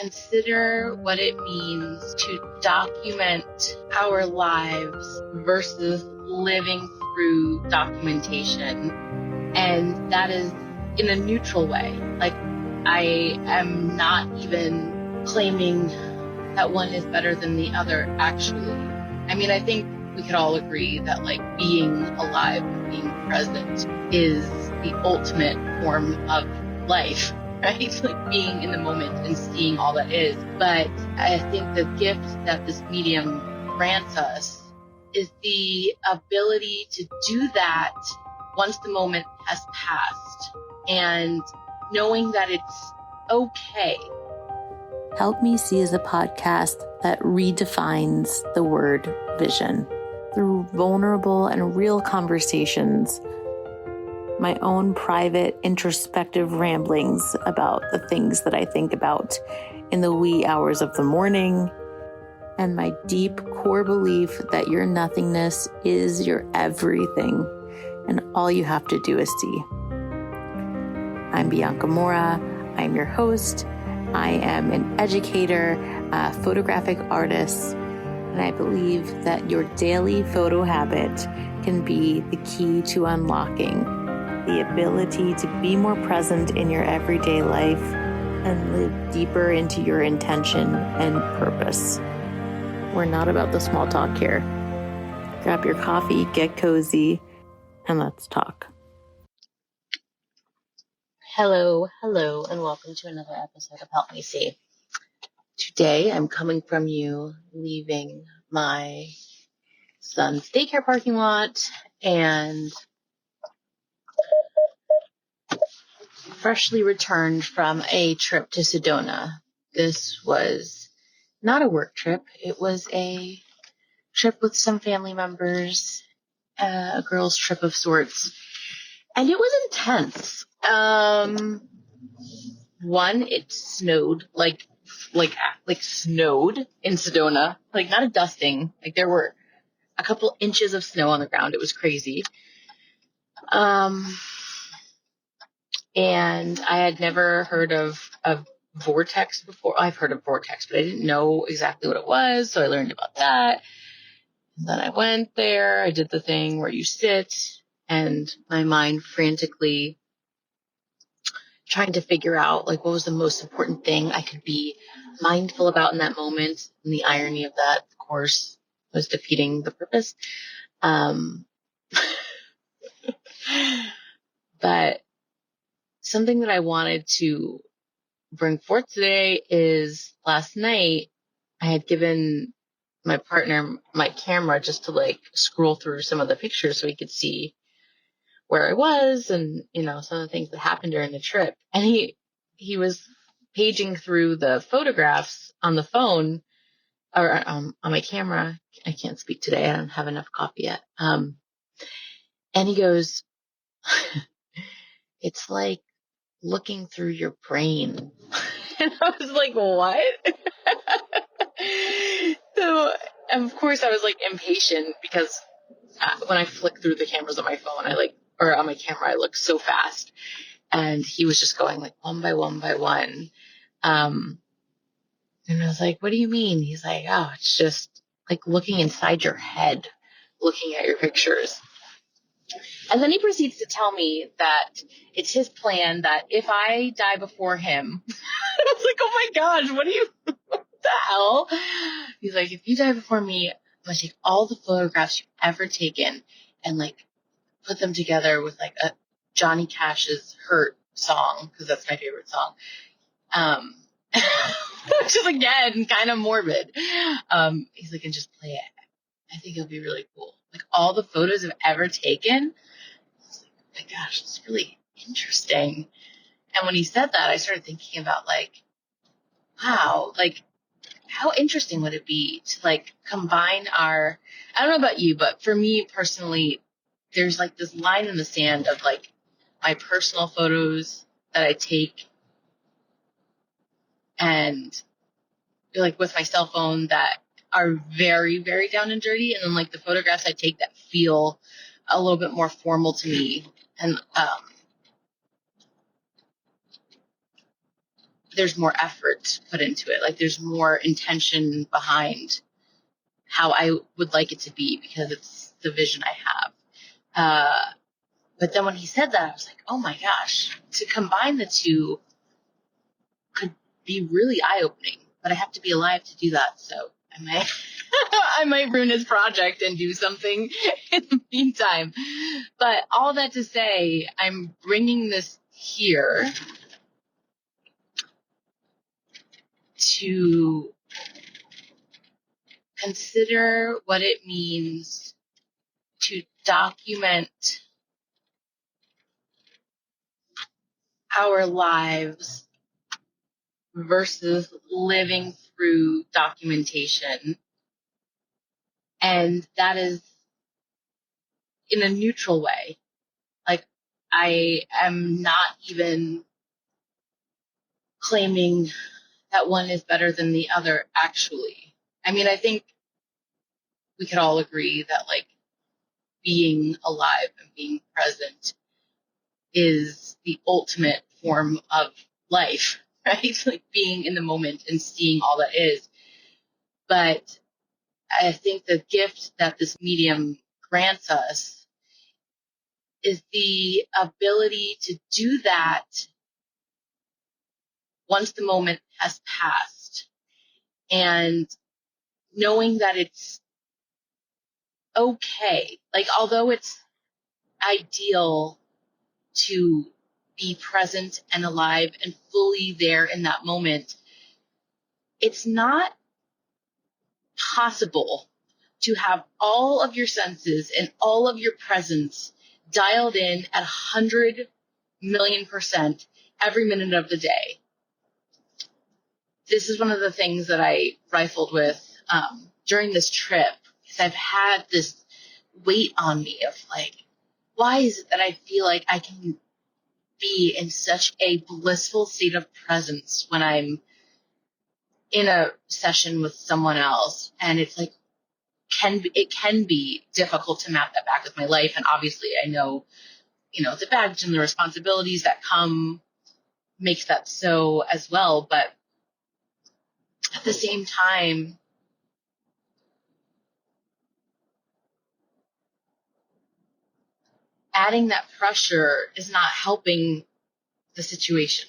consider what it means to document our lives versus living through documentation. And that is in a neutral way. Like, I am not even claiming that one is better than the other, actually. I mean, I think we could all agree that, like, being alive, being present is the ultimate form of life, right? Like, being in the moment and seeing all that is. But I think the gift that this medium grants us is the ability to do that once the moment has passed, and knowing that it's okay. Help Me See is a podcast that redefines the word vision through vulnerable and real conversations, my own private introspective ramblings about the things that I think about in the wee hours of the morning, and my deep core belief that your nothingness is your everything, and all you have to do is see. I'm Bianca Mora. I'm your host. I am an educator, a photographic artist, and I believe that your daily photo habit can be the key to unlocking the ability to be more present in your everyday life and live deeper into your intention and purpose. We're not about the small talk here. Grab your coffee, get cozy, and let's talk. Hello, and welcome to another episode of Help Me See. Today, I'm coming from you leaving my son's daycare parking lot and freshly returned from a trip to Sedona. This was not a work trip. It was a trip with some family members, a girls' trip of sorts, and it was intense. One, it snowed, like snowed in Sedona, like not a dusting, like there were a couple inches of snow on the ground. It was crazy. And I had never heard of vortex before. I've heard of vortex, but I didn't know exactly what it was. So I learned about that. And then I went there. I did the thing where you sit, and my mind frantically trying to figure out, like, what was the most important thing I could be mindful about in that moment. And the irony of that, of course, was defeating the purpose. But something that I wanted to bring forth today is last night I had given my partner my camera just to, like, scroll through some of the pictures so he could see where I was and, you know, some of the things that happened during the trip. And he was paging through the photographs on the phone or on my camera. I can't speak today. I don't have enough coffee yet. And he goes, it's like looking through your brain. And I was like, what? So, of course, I was, like, impatient because when I flick through the cameras on my phone, or on my camera, I look so fast. And he was just going, like, one by one by one. And I was like, what do you mean? He's like, oh, it's just like looking inside your head, looking at your pictures. And then he proceeds to tell me that it's his plan that if I die before him, I was like, oh my gosh, what the hell? He's like, if you die before me, I'm going to take all the photographs you've ever taken and, like, put them together with, like, a Johnny Cash's Hurt song, because that's my favorite song. Which is, again, kind of morbid. He's like, and just play it. I think it'll be really cool. Like, all the photos I've ever taken. I was like, oh my gosh, it's really interesting. And when he said that, I started thinking about, like, wow, like, how interesting would it be to, like, combine I don't know about you, but for me personally, there's, like, this line in the sand of, like, my personal photos that I take and, like, with my cell phone that are very, very down and dirty. And then, like, the photographs I take that feel a little bit more formal to me. And, there's more effort put into it. Like there's more intention behind how I would like it to be because it's the vision I have. But then when he said that, I was like, oh my gosh, to combine the two could be really eye-opening, but I have to be alive to do that. So I might, I might ruin his project and do something in the meantime. But all that to say, I'm bringing this here to consider what it means to document our lives versus living through documentation. And that is in a neutral way. Like, I am not even claiming that one is better than the other, actually. I mean, I think we could all agree that, like, being alive and being present is the ultimate form of life, right? Like, being in the moment and seeing all that is. But I think the gift that this medium grants us is the ability to do that once the moment has passed, and knowing that it's okay. Like, although it's ideal to be present and alive and fully there in that moment, it's not possible to have all of your senses and all of your presence dialed in at 100 million% every minute of the day. This is one of the things that I rifled with during this trip, because I've had this weight on me of like, why is it that I feel like I can be in such a blissful state of presence when I'm in a session with someone else? And it's like, it can be difficult to map that back with my life. And obviously I know, the baggage and the responsibilities that come makes that so as well. But at the same time, adding that pressure is not helping the situation.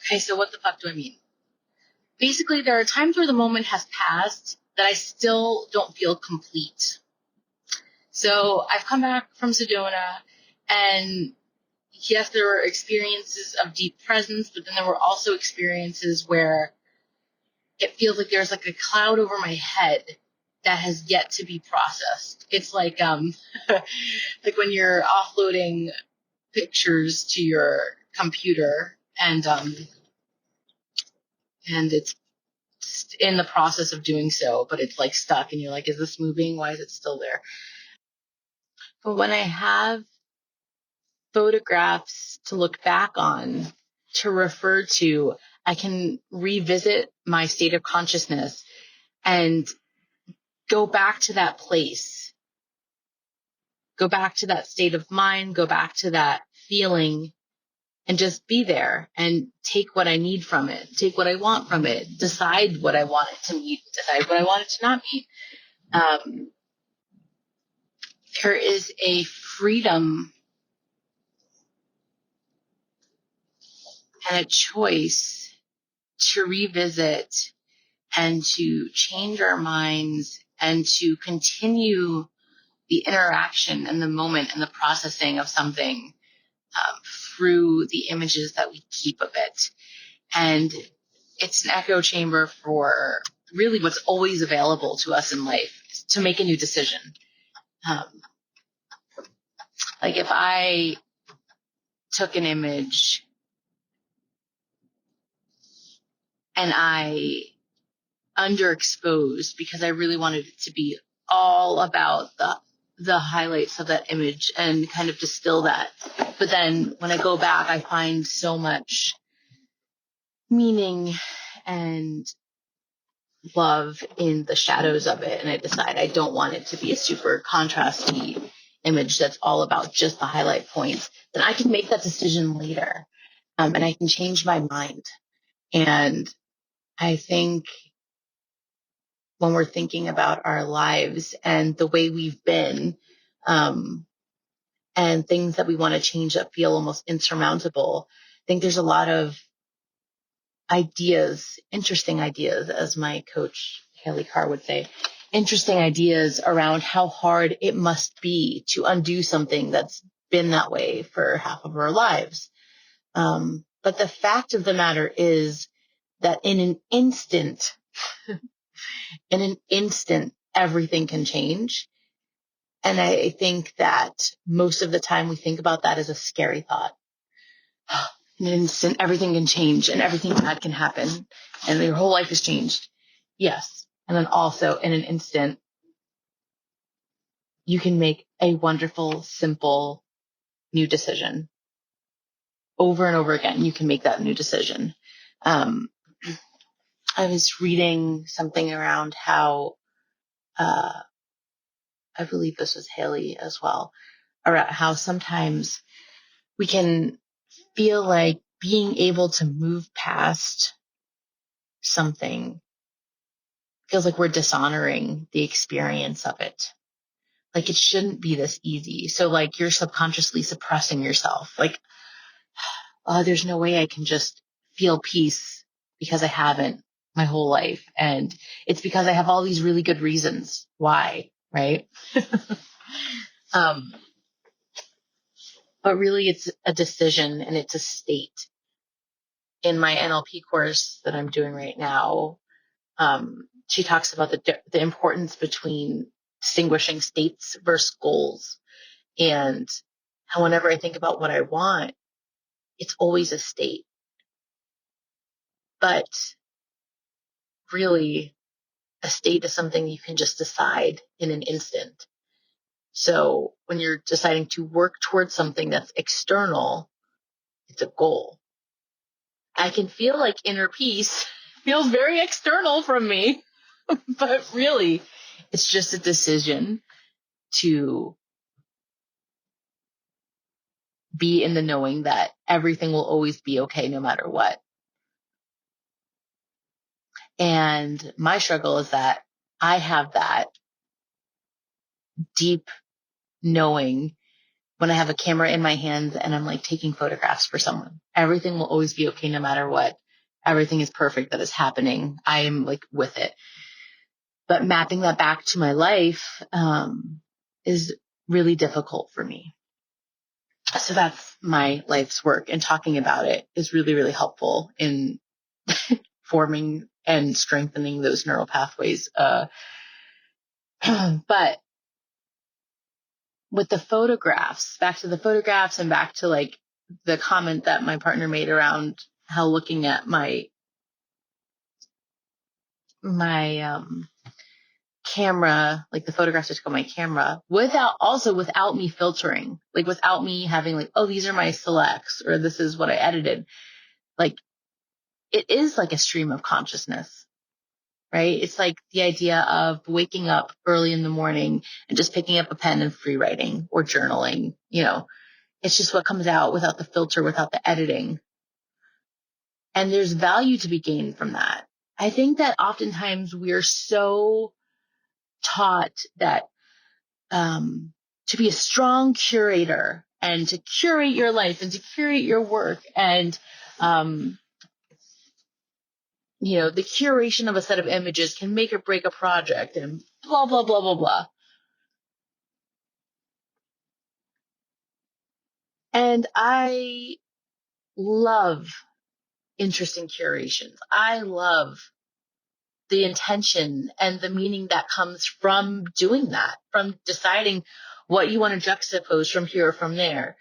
Okay, so what the fuck do I mean? Basically, there are times where the moment has passed that I still don't feel complete. So I've come back from Sedona, and yes, there were experiences of deep presence, but then there were also experiences where it feels like there's like a cloud over my head that has yet to be processed. It's like like when you're offloading pictures to your computer and it's in the process of doing so, but it's like stuck and you're like, is this moving? Why is it still there? But when I have photographs to look back on, to refer to, I can revisit my state of consciousness and go back to that place, go back to that state of mind, go back to that feeling, and just be there and take what I need from it, take what I want from it, decide what I want it to mean, decide what I want it to not mean. There is a freedom and a choice to revisit and to change our minds and to continue the interaction and the moment and the processing of something through the images that we keep of it. And it's an echo chamber for really what's always available to us in life, to make a new decision. Like if I took an image and I underexposed because I really wanted it to be all about the highlights of that image and kind of distill that. But then when I go back, I find so much meaning and love in the shadows of it. And I decide I don't want it to be a super contrasty image that's all about just the highlight points, then I can make that decision later. And I can change my mind. And I think when we're thinking about our lives and the way we've been, and things that we want to change that feel almost insurmountable, I think there's a lot of ideas, interesting ideas, as my coach Haley Carr would say, interesting ideas around how hard it must be to undo something that's been that way for half of our lives. But the fact of the matter is that in an instant, everything can change. And I think that most of the time we think about that as a scary thought. In an instant, everything can change and everything bad can happen and your whole life has changed. Yes. And then also in an instant, you can make a wonderful, simple new decision. Over and over again, you can make that new decision. I was reading something around how, I believe this was Haley as well, around how sometimes we can feel like being able to move past something feels like we're dishonoring the experience of it. Like it shouldn't be this easy. So like you're subconsciously suppressing yourself. Like, oh, there's no way I can just feel peace because I haven't my whole life. And it's because I have all these really good reasons why, right? But really it's a decision and it's a state. In my NLP course that I'm doing right now, she talks about the importance between distinguishing states versus goals. And how whenever I think about what I want, it's always a state. But really, a state is something you can just decide in an instant. So when you're deciding to work towards something that's external, it's a goal. I can feel like inner peace feels very external from me, but really it's just a decision to be in the knowing that everything will always be okay no matter what. And my struggle is that I have that deep knowing when I have a camera in my hands and I'm like taking photographs for someone. Everything will always be okay no matter what. Everything is perfect that is happening. I am like with it. But mapping that back to my life is really difficult for me. So that's my life's work, and talking about it is really, really helpful in forming and strengthening those neural pathways. But with the photographs, back to the photographs and back to like the comment that my partner made around how looking at my camera, like the photographs I took on my camera, without me filtering, like without me having like, oh, these are my selects or this is what I edited. Like it is like a stream of consciousness, right? It's like the idea of waking up early in the morning and just picking up a pen and free writing or journaling, it's just what comes out without the filter, without the editing. And there's value to be gained from that. I think that oftentimes we're so taught that to be a strong curator and to curate your life and to curate your work and the curation of a set of images can make or break a project and blah, blah, blah, blah, blah. And I love interesting curations. I love the intention and the meaning that comes from doing that, from deciding what you want to juxtapose from here or from there.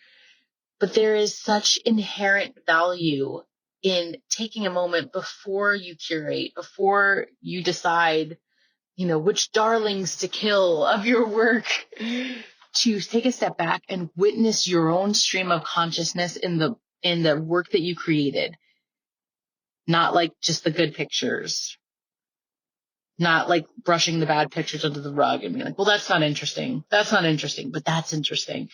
But there is such inherent value in taking a moment before you curate, before you decide, which darlings to kill of your work, to take a step back and witness your own stream of consciousness in the work that you created. Not like just the good pictures. Not like brushing the bad pictures under the rug and being like, well, that's not interesting. That's not interesting, but that's interesting.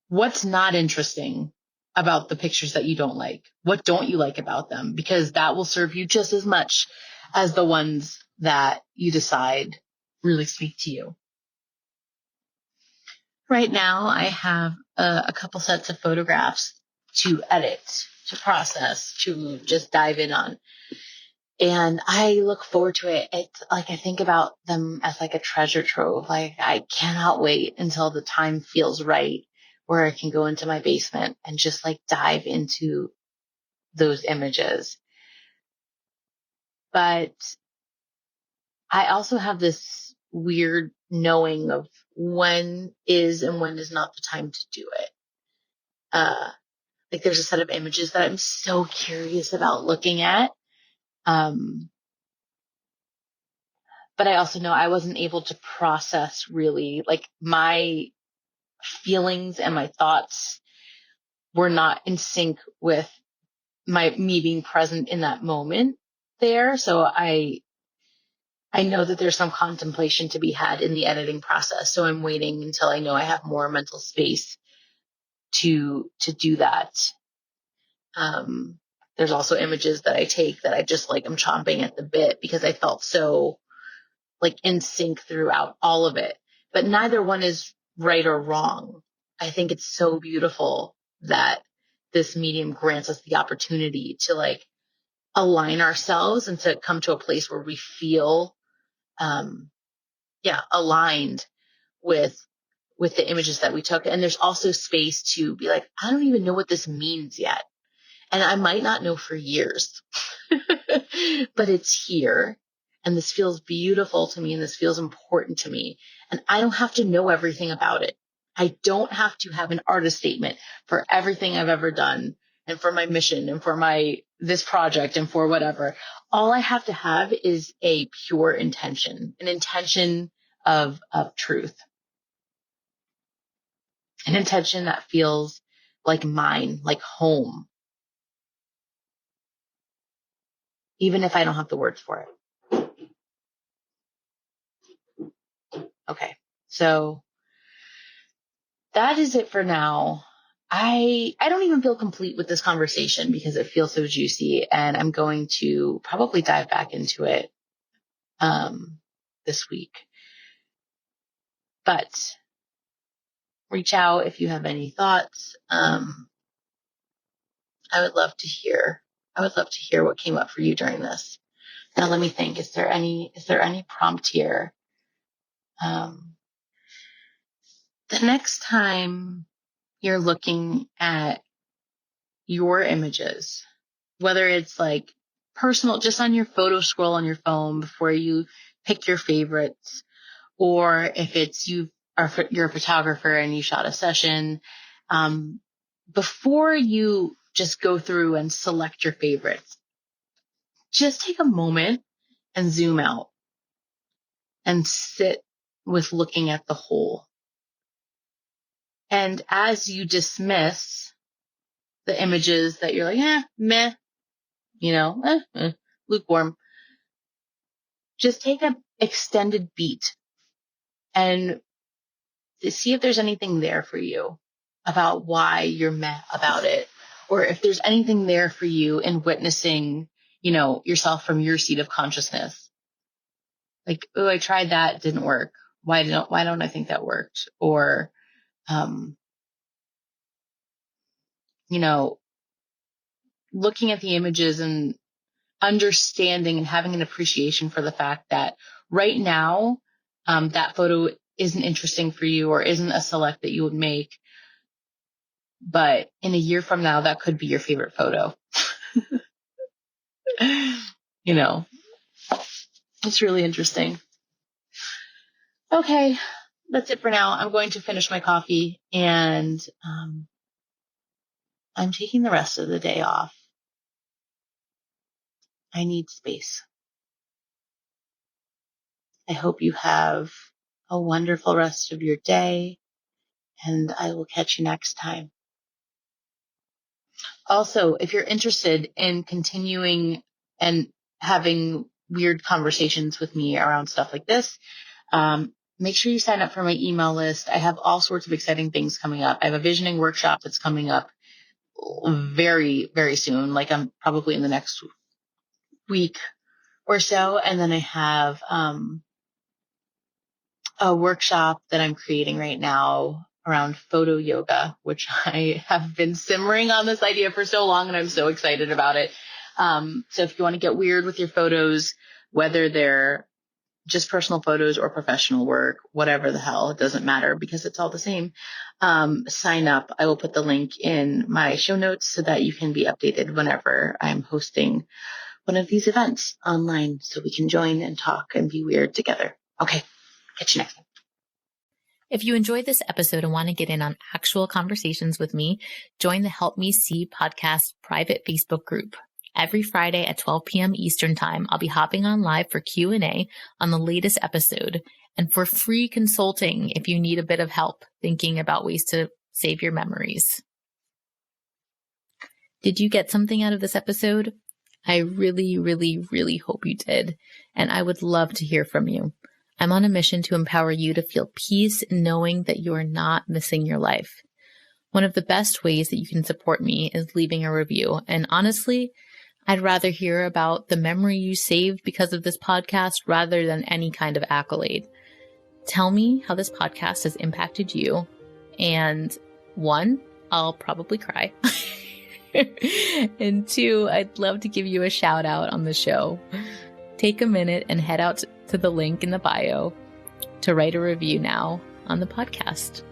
What's not interesting about the pictures that you don't like? What don't you like about them? Because that will serve you just as much as the ones that you decide really speak to you. Right now, I have a couple sets of photographs to edit, to process, to just dive in on. And I look forward to it. It's like I think about them as like a treasure trove. Like I cannot wait until the time feels right where I can go into my basement and just like dive into those images. But I also have this weird knowing of when is and when is not the time to do it. Like there's a set of images that I'm so curious about looking at. But I also know I wasn't able to process really, like my feelings and my thoughts were not in sync with me being present in that moment there. So I know that there's some contemplation to be had in the editing process. So I'm waiting until I know I have more mental space to do that. There's also images that I take that I just like, I'm chomping at the bit because I felt so like in sync throughout all of it, but neither one is right or wrong. I think it's so beautiful that this medium grants us the opportunity to like align ourselves and to come to a place where we feel, aligned with the images that we took. And there's also space to be like, I don't even know what this means yet. And I might not know for years, but it's here. And this feels beautiful to me and this feels important to me. And I don't have to know everything about it. I don't have to have an artist statement for everything I've ever done and for my mission and for this project and for whatever. All I have to have is a pure intention, an intention of truth, an intention that feels like mine, like home, even if I don't have the words for it. Okay, so that is it for now. I don't even feel complete with this conversation because it feels so juicy, and I'm going to probably dive back into it this week. But reach out if you have any thoughts. I would love to hear. I would love to hear what came up for you during this. Now let me think. Is there any prompt here? The next time you're looking at your images, whether it's like personal, just on your photo scroll on your phone before you pick your favorites, or if it's you're a photographer and you shot a session, before you just go through and select your favorites, just take a moment and zoom out and sit with looking at the whole. And as you dismiss the images that you're like, meh, lukewarm, just take an extended beat and see if there's anything there for you about why you're meh about it. Or if there's anything there for you in witnessing, yourself from your seat of consciousness. Like, oh, I tried that, it didn't work. Why don't I think that worked? Or, looking at the images and understanding and having an appreciation for the fact that right now, that photo isn't interesting for you or isn't a select that you would make. But in a year from now, that could be your favorite photo. It's really interesting. Okay, that's it for now. I'm going to finish my coffee and I'm taking the rest of the day off. I need space. I hope you have a wonderful rest of your day, and I will catch you next time. Also, if you're interested in continuing and having weird conversations with me around stuff like this, make sure you sign up for my email list. I have all sorts of exciting things coming up. I have a visioning workshop that's coming up very, very soon. Like I'm probably in the next week or so. And then I have a workshop that I'm creating right now around photo yoga, which I have been simmering on this idea for so long and I'm so excited about it. So if you want to get weird with your photos, whether they're just personal photos or professional work, whatever the hell, it doesn't matter because it's all the same. Sign up. I will put the link in my show notes so that you can be updated whenever I'm hosting one of these events online so we can join and talk and be weird together. Okay. Catch you next time. If you enjoyed this episode and want to get in on actual conversations with me, join the Help Me See podcast private Facebook group. Every Friday at 12 p.m. Eastern Time, I'll be hopping on live for Q&A on the latest episode and for free consulting if you need a bit of help thinking about ways to save your memories. Did you get something out of this episode? I really, really, really hope you did, and I would love to hear from you. I'm on a mission to empower you to feel peace knowing that you are not missing your life. One of the best ways that you can support me is leaving a review, and honestly, I'd rather hear about the memory you saved because of this podcast rather than any kind of accolade. Tell me how this podcast has impacted you. And 1, I'll probably cry. And 2, I'd love to give you a shout out on the show. Take a minute and head out to the link in the bio to write a review now on the podcast.